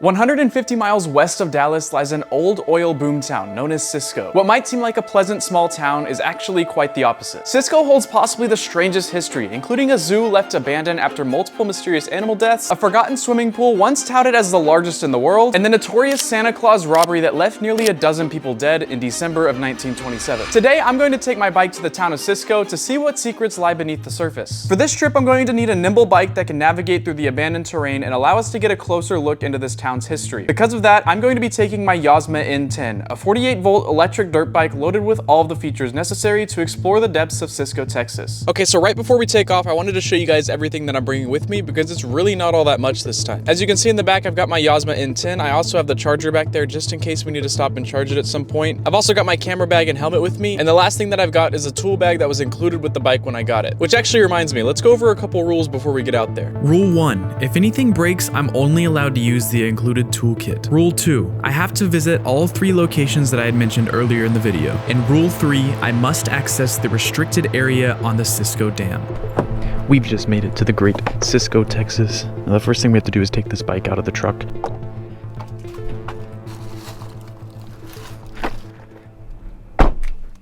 150 miles west of Dallas lies an old oil boomtown known as Cisco. What might seem like a pleasant small town is actually quite the opposite. Cisco holds possibly the strangest history, including a zoo left abandoned after multiple mysterious animal deaths, a forgotten swimming pool once touted as the largest in the world, and the notorious Santa Claus robbery that left nearly a dozen people dead in December of 1927. Today, I'm going to take my bike to the town of Cisco to see what secrets lie beneath the surface. For this trip, I'm going to need a nimble bike that can navigate through the abandoned terrain and allow us to get a closer look into this town's history. Because of that, I'm going to be taking my Yozma IN-10, a 48-volt electric dirt bike loaded with all of the features necessary to explore the depths of Cisco, Texas. Okay, so right before we take off, I wanted to show you guys everything that I'm bringing with me because it's really not all that much this time. As you can see in the back, I've got my Yozma IN-10. I also have the charger back there just in case we need to stop and charge it at some point. I've also got my camera bag and helmet with me, and the last thing that I've got is a tool bag that was included with the bike when I got it. Which actually reminds me, let's go over a couple rules before we get out there. Rule 1. If anything breaks, I'm only allowed to use the included toolkit. Rule 2. I have to visit all 3 locations that I had mentioned earlier in the video. And Rule 3. I must access the restricted area on the Cisco Dam. We've just made it to the great Cisco, Texas. Now, the first thing we have to do is take this bike out of the truck.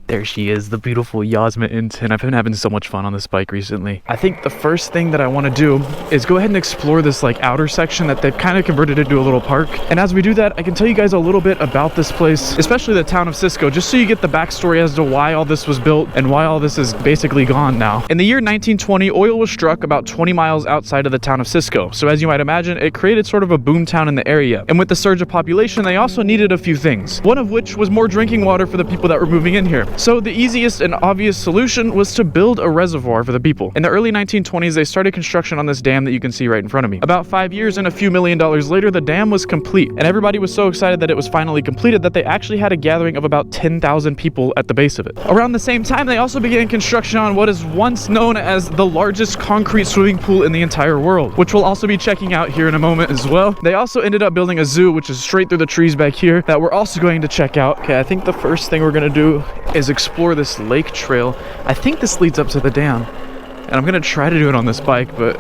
There she is, the beautiful Yozma IN-10. I've been having so much fun on this bike recently. I think the first thing that I want to do is go ahead and explore this outer section that they've kind of converted into a little park. And as we do that, I can tell you guys a little bit about this place, especially the town of Cisco, just so you get the backstory as to why all this was built and why all this is basically gone now. In the year 1920, oil was struck about 20 miles outside of the town of Cisco. So as you might imagine, it created sort of a boom town in the area. And with the surge of population, they also needed a few things. One of which was more drinking water for the people that were moving in here. So the easiest and obvious solution was to build a reservoir for the people. In the early 1920s, they started construction on this dam that you can see right in front of me. About 5 years and a few $1 million later, the dam was complete. And everybody was so excited that it was finally completed that they actually had a gathering of about 10,000 people at the base of it. Around the same time, they also began construction on what is once known as the largest concrete swimming pool in the entire world, which we'll also be checking out here in a moment as well. They also ended up building a zoo, which is straight through the trees back here, that we're also going to check out. Okay, I think the first thing we're going to do is explore this lake trail. I think this leads up to the dam, and I'm gonna try to do it on this bike, but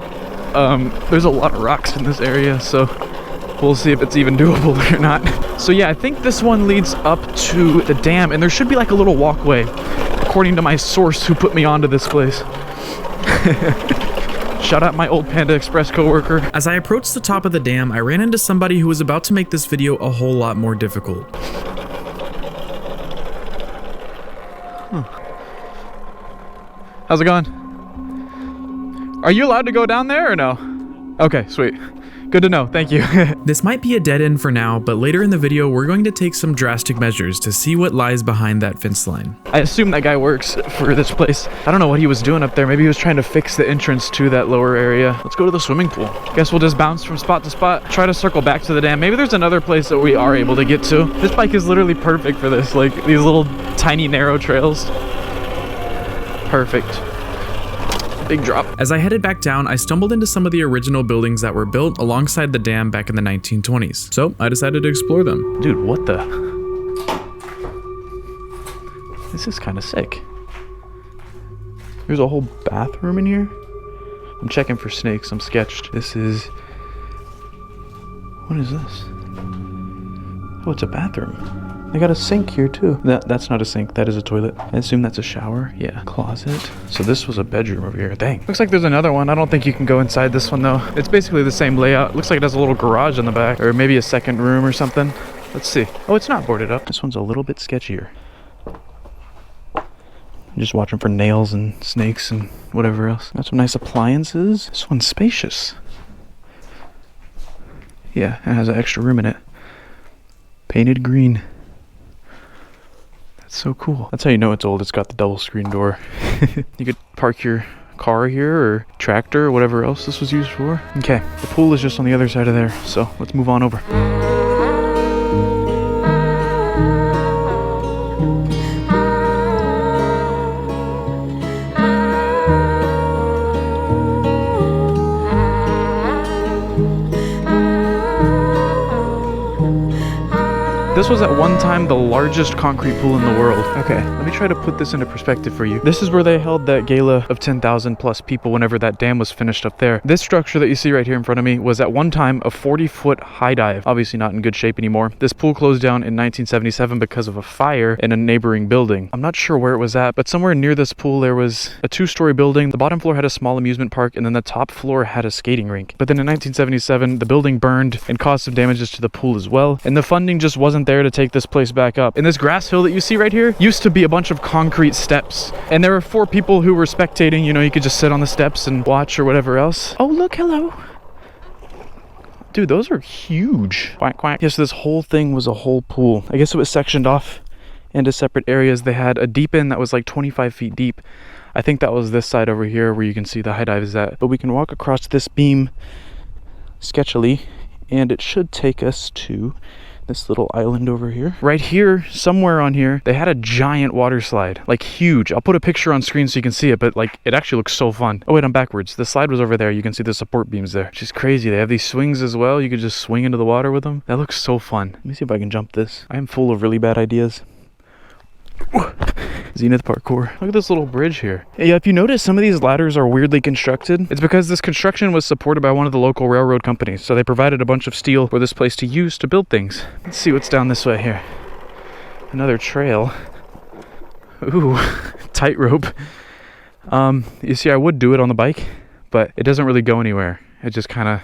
there's a lot of rocks in this area, so we'll see if it's even doable or not. So yeah, I think this one leads up to the dam, and there should be like a little walkway, according to my source who put me onto this place. Shout out my old Panda Express coworker. As I approached the top of the dam, I ran into somebody who was about to make this video a whole lot more difficult. How's it going? Are you allowed to go down there or no? Okay, sweet. Good to know, thank you. This might be a dead end for now, but later in the video, we're going to take some drastic measures to see what lies behind that fence line. I assume that guy works for this place. I don't know what he was doing up there. Maybe he was trying to fix the entrance to that lower area. Let's go to the swimming pool. Guess we'll just bounce from spot to spot, try to circle back to the dam. Maybe there's another place that we are able to get to. This bike is literally perfect for this, like these little tiny narrow trails. Perfect. Big drop. As I headed back down, I stumbled into some of the original buildings that were built alongside the dam back in the 1920s. So I decided to explore them. Dude, what the? This is kind of sick. There's a whole bathroom in here. I'm checking for snakes. I'm sketched. This is... What is this? Oh, it's a bathroom. They got a sink here too. That's not a sink, that is a toilet. I assume that's a shower. Yeah, closet. So this was a bedroom over here. Dang. Looks like there's another one. I don't think you can go inside this one though. It's basically the same layout. Looks like it has a little garage in the back, or maybe a second room or something. Let's see. Oh, it's not boarded up. This one's a little bit sketchier. I'm just watching for nails and snakes and whatever else. Got some nice appliances. This one's spacious. Yeah, it has an extra room in it. Painted green. That's so cool. That's how you know it's old. It's got the double screen door. You could park your car here or tractor or whatever else this was used for. Okay, the pool is just on the other side of there, so let's move on over. This was at one time the largest concrete pool in the world. Okay, let me try to put this into perspective for you. This is where they held that gala of 10,000 plus people whenever that dam was finished up there. This structure that you see right here in front of me was at one time a 40-foot high dive. Obviously not in good shape anymore. This pool closed down in 1977 because of a fire in a neighboring building. I'm not sure where it was at, but somewhere near this pool there was a 2-story building. The bottom floor had a small amusement park, and then the top floor had a skating rink. But then in 1977, the building burned and caused some damages to the pool as well, and the funding just wasn't there to take this place back up. And this grass hill that you see right here used to be a bunch of concrete steps, and there were 4 people who were spectating. You know, you could just sit on the steps and watch or whatever else. Oh, look, hello. Dude, those are huge. Quack, quack. Yes, this whole thing was a whole pool. I guess it was sectioned off into separate areas. They had a deep end that was like 25 feet deep. I think that was this side over here where you can see the high dive is at. But we can walk across this beam sketchily, and it should take us to this little island over here. Right here, somewhere on here, they had a giant water slide, like huge. I'll put a picture on screen so you can see it, but like it actually looks so fun. Oh wait, I'm backwards. The slide was over there. You can see the support beams there, which is crazy. They have these swings as well. You could just swing into the water with them. That looks so fun. Let me see if I can jump this. I am full of really bad ideas. Zenith parkour. Look at this little bridge here. Yeah, if you notice, some of these ladders are weirdly constructed. It's because this construction was supported by one of the local railroad companies, so they provided a bunch of steel for this place to use to build things. Let's see what's down this way here. Another trail. Ooh, tightrope. You see, I would do it on the bike, but it doesn't really go anywhere. It just kind of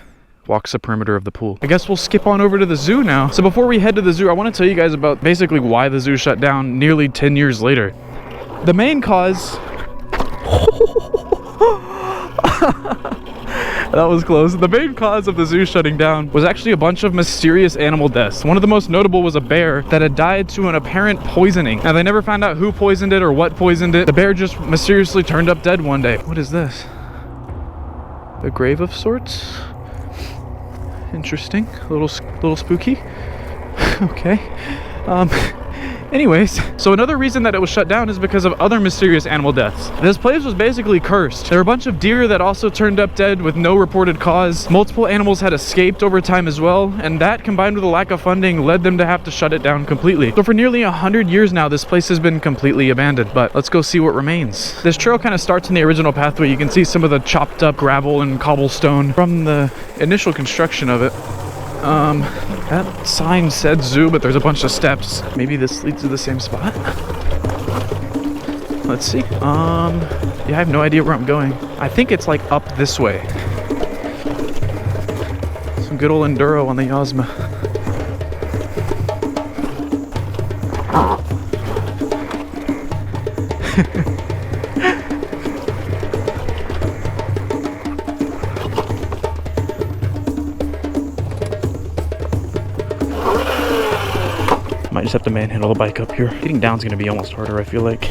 walks the perimeter of the pool. I guess we'll skip on over to the zoo now. So before we head to the zoo, I want to tell you guys about basically why the zoo shut down nearly 10 years later. The main cause... That was close. The main cause of the zoo shutting down was actually a bunch of mysterious animal deaths. One of the most notable was a bear that had died to an apparent poisoning. Now, they never found out who poisoned it or what poisoned it. The bear just mysteriously turned up dead one day. What is this? A grave of sorts? Interesting. A little spooky. Okay. Anyways, so another reason that it was shut down is because of other mysterious animal deaths. This place was basically cursed. There were a bunch of deer that also turned up dead with no reported cause. Multiple animals had escaped over time as well, and that combined with a lack of funding led them to have to shut it down completely. So for nearly 100 years now, this place has been completely abandoned, but let's go see what remains. This trail kind of starts in the original pathway. You can see some of the chopped up gravel and cobblestone from the initial construction of it. That sign said zoo, but there's a bunch of steps. Maybe this leads to the same spot. Let's see. Yeah, I have no idea where I'm going. I think it's like up this way. Some good old enduro on the Yozma. Might just have to manhandle the bike up here. Getting down's gonna be almost harder, I feel like.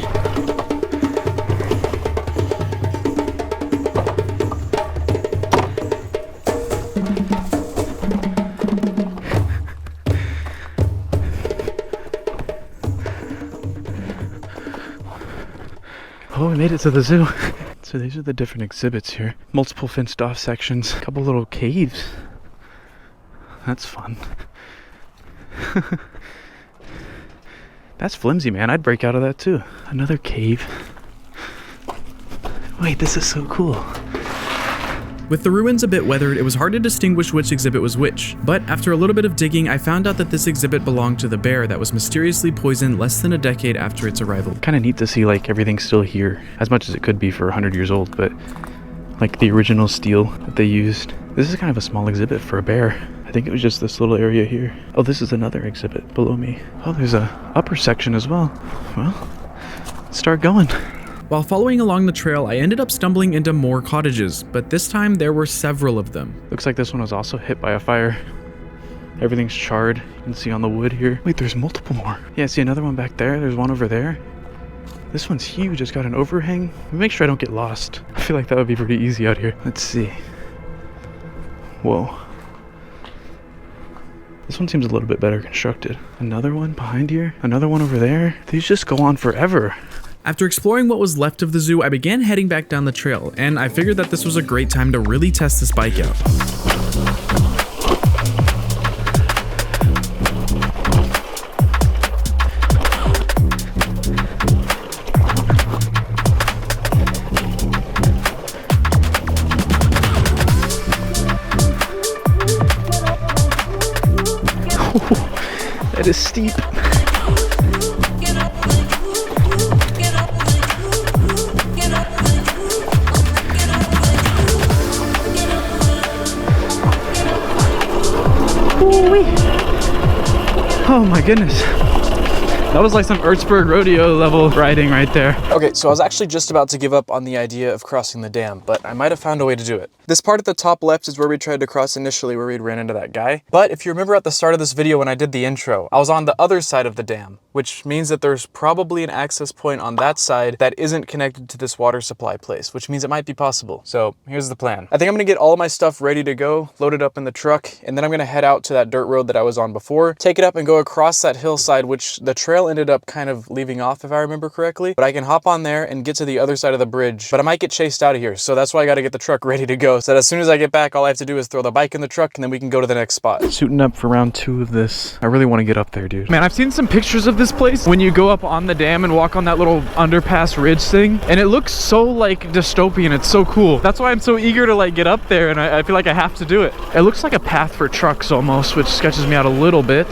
Oh, we made it to the zoo. So these are the different exhibits here. Multiple fenced off sections, a couple little caves. That's fun. That's flimsy, man. I'd break out of that too. Another cave. Wait, this is so cool. With the ruins a bit weathered, it was hard to distinguish which exhibit was which, but after a little bit of digging, I found out that this exhibit belonged to the bear that was mysteriously poisoned less than a decade after its arrival. Kind of neat to see like everything's still here, as much as it could be for 100 years old, but like the original steel that they used. This is kind of a small exhibit for a bear. I think it was just this little area here. Oh, this is another exhibit below me. Oh, there's a upper section as well. Well, let's start going. While following along the trail, I ended up stumbling into more cottages, but this time there were several of them. Looks like this one was also hit by a fire. Everything's charred. You can see on the wood here. Wait, there's multiple more. Yeah, see another one back there. There's one over there. This one's huge. It's got an overhang. Make sure I don't get lost. I feel like that would be pretty easy out here. Let's see. Whoa. This one seems a little bit better constructed. Another one behind here. Another one over there. These just go on forever. After exploring what was left of the zoo, I began heading back down the trail, and I figured that this was a great time to really test this bike out. That is steep. Ooh-wee. Oh my goodness. That was like some Ertsberg rodeo level riding right there. Okay, so I was actually just about to give up on the idea of crossing the dam, but I might have found a way to do it. This part at the top left is where we tried to cross initially, where we ran into that guy. But if you remember at the start of this video when I did the intro, I was on the other side of the dam, which means that there's probably an access point on that side that isn't connected to this water supply place, which means it might be possible. So here's the plan. I think I'm gonna get all of my stuff ready to go, load it up in the truck, and then I'm gonna head out to that dirt road that I was on before, take it up and go across that hillside, which the trail ended up kind of leaving off if I remember correctly, but I can hop on there and get to the other side of the bridge, but I might get chased out of here. So that's why I gotta get the truck ready to go, so that as soon as I get back, all I have to do is throw the bike in the truck and then we can go to the next spot. Suiting up for round 2 of this. I really want to get up there, dude. Man, I've seen some pictures of this place when you go up on the dam and walk on that little underpass ridge thing, and it looks so like dystopian. It's so cool. That's why I'm so eager to like get up there, and I feel like I have to do it. It looks like a path for trucks almost, which sketches me out a little bit.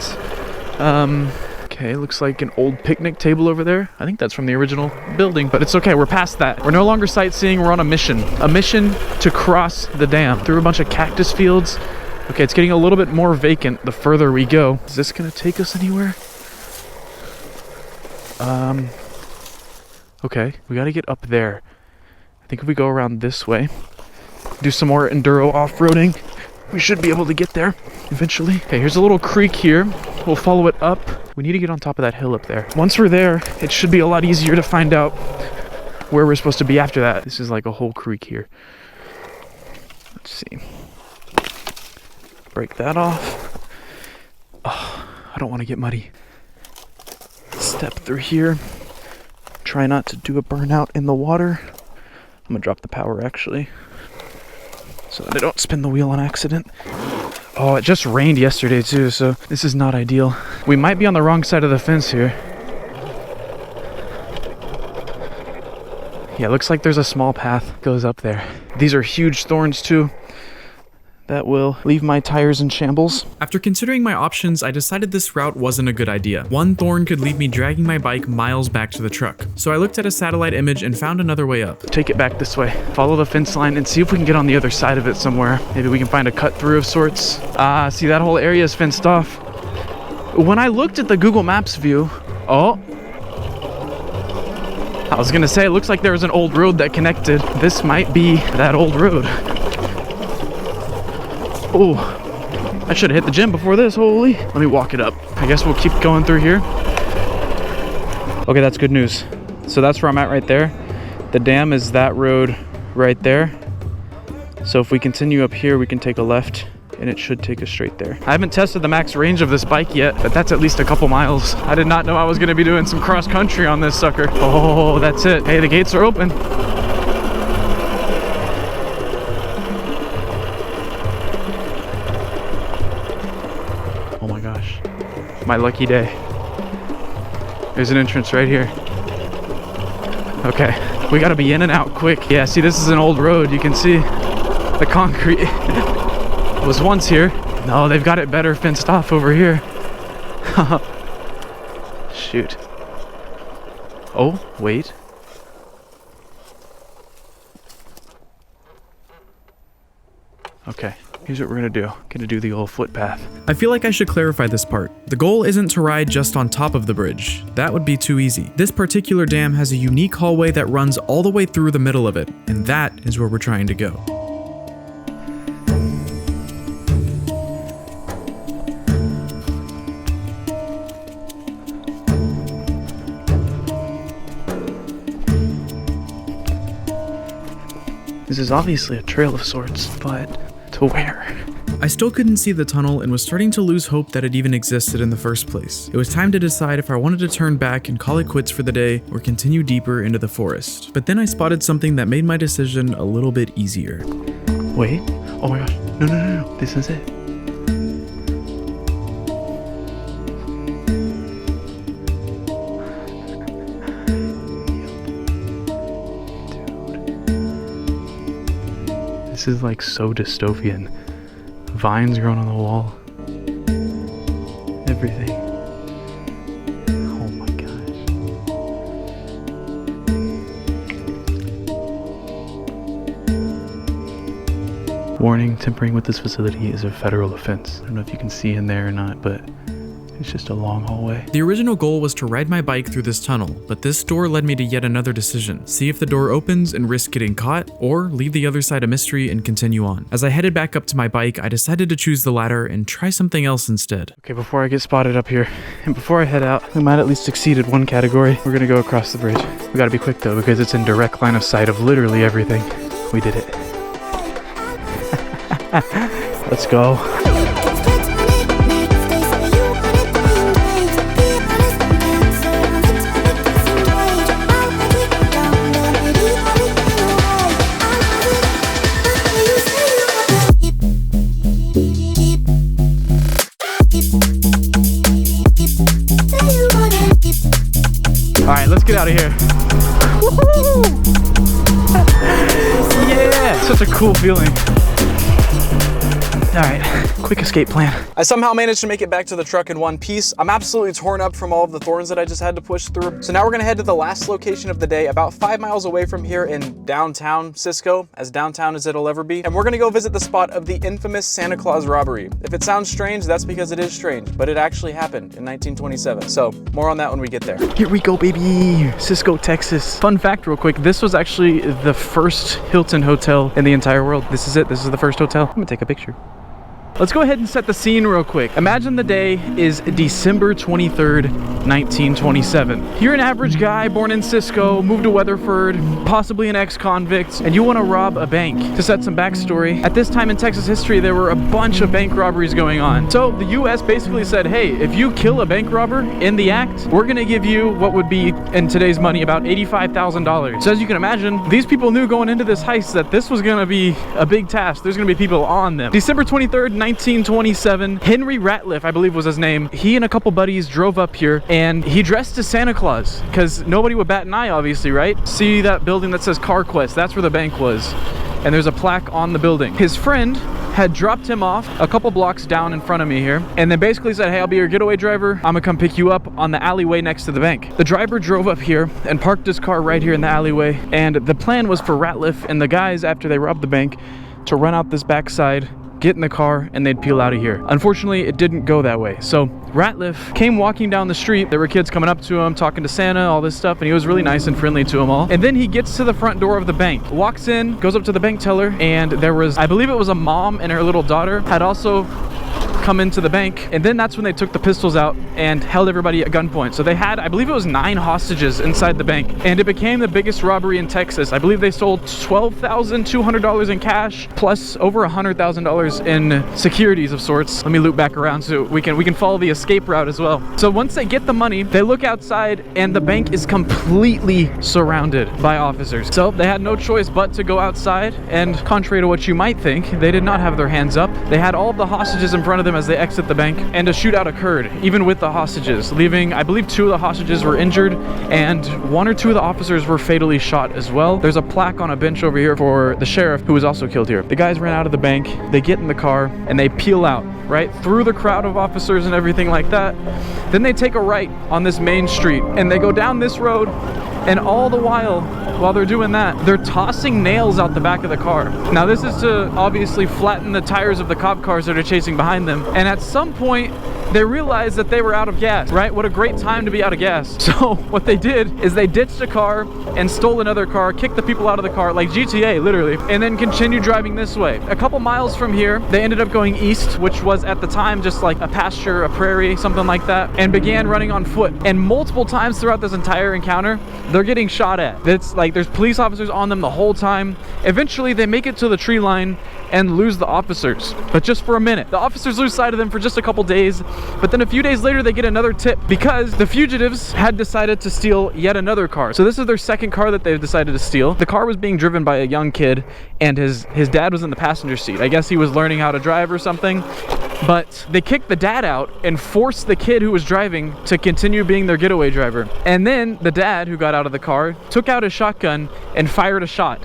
Okay, looks like an old picnic table over there. I think that's from the original building, but it's okay. We're past that. We're no longer sightseeing. We're on a mission. A mission to cross the dam through a bunch of cactus fields. Okay, it's getting a little bit more vacant the further we go. Is this gonna take us anywhere? Okay, we gotta get up there. I think if we go around this way, do some more enduro off-roading, we should be able to get there eventually. Okay, here's a little creek here. We'll follow it up. We need to get on top of that hill up there. Once we're there, it should be a lot easier to find out where we're supposed to be after that. This is like a whole creek here. Let's see. Break that off. Oh, I don't want to get muddy. Step through here. Try not to do a burnout in the water. I'm gonna drop the power actually, so that I don't spin the wheel on accident. Oh, it just rained yesterday too, so this is not ideal. We might be on the wrong side of the fence here. Yeah, looks like there's a small path goes up there. These are huge thorns too. That will leave my tires in shambles. After considering my options, I decided this route wasn't a good idea. One thorn could leave me dragging my bike miles back to the truck. So I looked at a satellite image and found another way up. Take it back this way. Follow the fence line and see if we can get on the other side of it somewhere. Maybe we can find a cut through of sorts. Ah, see, that whole area is fenced off. When I looked at the Google Maps view, oh, I was gonna say, it looks like there was an old road that connected. This might be that old road. Oh, I should have hit the gym before this, holy. Let me walk it up. I guess we'll keep going through here. Okay, that's good news. So that's where I'm at right there. The dam is that road right there. So if we continue up here, we can take a left and it should take us straight there. I haven't tested the max range of this bike yet, but that's at least a couple miles. I did not know I was gonna be doing some cross country on this sucker. Oh, that's it. Hey, the gates are open. Oh my gosh, my lucky day. There's an entrance right here. Okay, we gotta be in and out quick. Yeah, see, this is an old road. You can see the concrete was once here. No, they've got it better fenced off over here. Shoot. Oh, wait. Okay, here's what we're gonna do. Gonna do the old footpath. I feel like I should clarify this part. The goal isn't to ride just on top of the bridge. That would be too easy. This particular dam has a unique hallway that runs all the way through the middle of it, and that is where we're trying to go. This is obviously a trail of sorts, but to where? I still couldn't see the tunnel and was starting to lose hope that it even existed in the first place. It was time to decide if I wanted to turn back and call it quits for the day or continue deeper into the forest. But then I spotted something that made my decision a little bit easier. Wait, oh my gosh, no, this is it. This is like so dystopian. Vines growing on the wall. everything. Oh my God. Warning, tampering with this facility is a federal offense. I don't know if you can see in there or not, but it's just a long hallway. The original goal was to ride my bike through this tunnel, but this door led me to yet another decision. See if the door opens and risk getting caught, or leave the other side a mystery and continue on. As I headed back up to my bike, I decided to choose the ladder and try something else instead. Okay, before I get spotted up here, and before I head out, we might at least succeed at one category. We're gonna go across the bridge. We gotta be quick though, because it's in direct line of sight of literally everything. We did it. Let's go. All right, let's get out of here. Yeah, such a cool feeling. All right, quick escape plan. I somehow managed to make it back to the truck in one piece. I'm absolutely torn up from all of the thorns that I just had to push through. So now we're gonna head to the last location of the day, about 5 miles away from here in downtown Cisco, as downtown as it'll ever be. And we're gonna go visit the spot of the infamous Santa Claus robbery. If it sounds strange, that's because it is strange, but it actually happened in 1927. So more on that when we get there. Here we go, baby. Cisco, Texas. Fun fact real quick, this was actually the first Hilton hotel in the entire world. This is it, this is the first hotel. I'm gonna take a picture. Let's go ahead and set the scene real quick. Imagine the day is December 23rd, 1927. You're an average guy born in Cisco, moved to Weatherford, possibly an ex-convict, and you want to rob a bank. To set some backstory, at this time in Texas history, there were a bunch of bank robberies going on. So the US basically said, hey, if you kill a bank robber in the act, we're gonna give you what would be, in today's money, about $85,000. So as you can imagine, these people knew going into this heist that this was gonna be a big task. There's gonna be people on them. December 23rd, 1927, Henry Ratliff, I believe was his name. He and a couple buddies drove up here and he dressed as Santa Claus because nobody would bat an eye, obviously, right? See that building that says CarQuest? That's where the bank was. And there's a plaque on the building. His friend had dropped him off a couple blocks down in front of me here and then basically said, hey, I'll be your getaway driver. I'm gonna come pick you up on the alleyway next to the bank. The driver drove up here and parked his car right here in the alleyway, and the plan was for Ratliff and the guys, after they robbed the bank, to run out this backside, get in the car, and they'd peel out of here. Unfortunately, it didn't go that way. So Ratliff came walking down the street. There were kids coming up to him, talking to Santa, all this stuff, and he was really nice and friendly to them all. And then he gets to the front door of the bank, walks in, goes up to the bank teller, and there was, I believe it was a mom and her little daughter had also come into the bank, and then that's when they took the pistols out and held everybody at gunpoint. So they had, I believe it was 9 hostages inside the bank, and it became the biggest robbery in Texas. I believe they stole $12,200 in cash plus over $100,000 in securities of sorts. Let me loop back around so we can follow the escape route as well. So once they get the money, they look outside and the bank is completely surrounded by officers. So they had no choice but to go outside, and contrary to what you might think, they did not have their hands up. They had all of the hostages in front of them as they exit the bank, and a shootout occurred even with the hostages, leaving, I believe, 2 of the hostages were injured and 1 or 2 of the officers were fatally shot as well. There's a plaque on a bench over here for the sheriff who was also killed here. The guys ran out of the bank, they get in the car, and they peel out right through the crowd of officers and everything like that. Then they take a right on this main street and they go down this road, and all the while they're doing that, they're tossing nails out the back of the car. Now this is to obviously flatten the tires of the cop cars that are chasing behind them. And at some point, they realized that they were out of gas, right? What a great time to be out of gas. So what they did is they ditched a car and stole another car, kicked the people out of the car, like GTA, literally, and then continued driving this way. A couple miles from here, they ended up going east, which was at the time just like a pasture, a prairie, something like that, and began running on foot. And multiple times throughout this entire encounter, they're getting shot at. It's like there's police officers on them the whole time. Eventually, they make it to the tree line and lose the officers, but just for a minute. The officers lose sight of them for just a couple days, but then a few days later they get another tip because the fugitives had decided to steal yet another car. So this is their second car that they've decided to steal. The car was being driven by a young kid, and his dad was in the passenger seat. I guess he was learning how to drive or something, but they kicked the dad out and forced the kid who was driving to continue being their getaway driver. And then the dad, who got out of the car, took out his shotgun and fired a shot.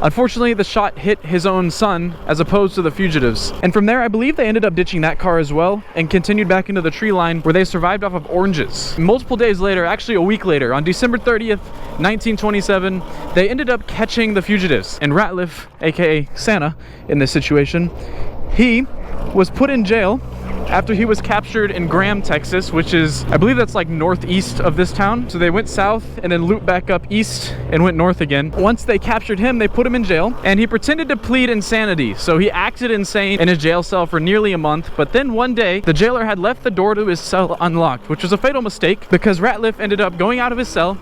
Unfortunately, the shot hit his own son as opposed to the fugitives. And from there, I believe they ended up ditching that car as well and continued back into the tree line where they survived off of oranges. Multiple days later, actually a week later, on December 30th, 1927, they ended up catching the fugitives. And Ratliff, aka Santa, in this situation, he was put in jail after he was captured in Graham, Texas, which is, I believe that's like northeast of this town. So they went south and then looped back up east and went north again. Once they captured him, they put him in jail and he pretended to plead insanity. So he acted insane in his jail cell for nearly a month. But then one day, the jailer had left the door to his cell unlocked, which was a fatal mistake because Ratliff ended up going out of his cell,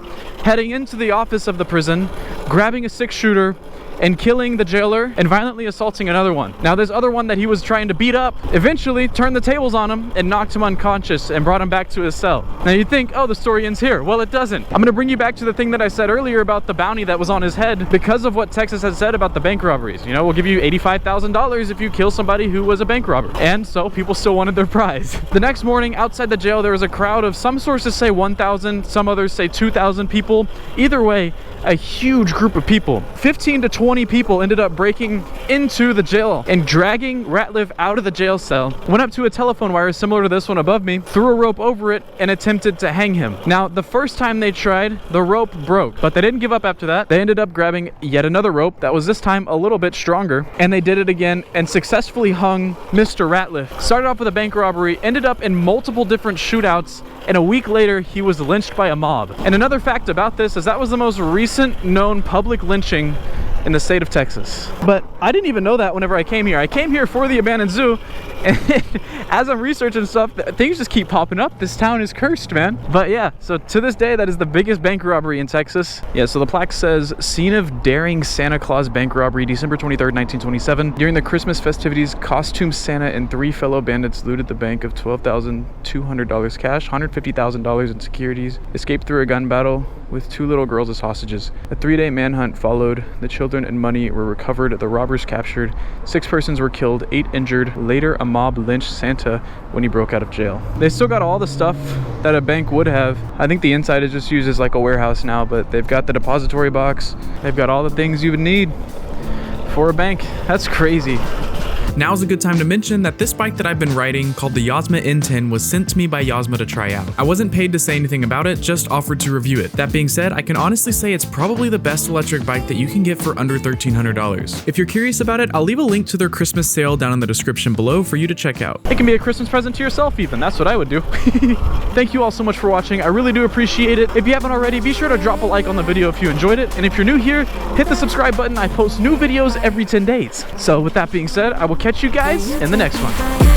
heading into the office of the prison, grabbing a 6-shooter, and killing the jailer and violently assaulting another one. Now this other one that he was trying to beat up eventually turned the tables on him and knocked him unconscious and brought him back to his cell. Now you think, oh, the story ends here. Well, it doesn't. I'm gonna bring you back to the thing that I said earlier about the bounty that was on his head because of what Texas has said about the bank robberies. You know, we'll give you $85,000 if you kill somebody who was a bank robber. And so people still wanted their prize. The next morning outside the jail, there was a crowd of, some sources say 1,000, some others say 2,000 people. Either way, a huge group of people. 15 to 20 people ended up breaking into the jail and dragging Ratliff out of the jail cell, went up to a telephone wire similar to this one above me, threw a rope over it, and attempted to hang him. Now, the first time they tried, the rope broke, but they didn't give up after that. They ended up grabbing yet another rope that was this time a little bit stronger, and they did it again and successfully hung Mr. Ratliff. Started off with a bank robbery, ended up in multiple different shootouts, and a week later, he was lynched by a mob. And another fact about this is that was the most recent known public lynching in the state of Texas. But I didn't even know that whenever I came here. I came here for the abandoned zoo, and as I'm researching stuff, things just keep popping up. This town is cursed, man. But yeah, so to this day, that is the biggest bank robbery in Texas. Yeah, so the plaque says, scene of daring Santa Claus bank robbery, December 23rd, 1927. During the Christmas festivities, costumed Santa and 3 fellow bandits looted the bank of $12,200 cash, $150,000 in securities, escaped through a gun battle with 2 little girls as hostages. A 3-day manhunt followed. The children and money were recovered. The robbers captured. 6 persons were killed, 8 injured. Later, a mob lynched Santa when he broke out of jail. They still got all the stuff that a bank would have. I think the inside is just used as like a warehouse now, but they've got the depository box. They've got all the things you would need for a bank. That's crazy. Now's a good time to mention that this bike that I've been riding, called the Yozma IN-10, was sent to me by Yozma to try out. I wasn't paid to say anything about it, just offered to review it. That being said, I can honestly say it's probably the best electric bike that you can get for under $1,300. If you're curious about it, I'll leave a link to their Christmas sale down in the description below for you to check out. It can be a Christmas present to yourself even. That's what I would do. Thank you all so much for watching. I really do appreciate it. If you haven't already, be sure to drop a like on the video if you enjoyed it. And if you're new here, hit the subscribe button. I post new videos every 10 days. So with that being said, I will catch you guys in the next one.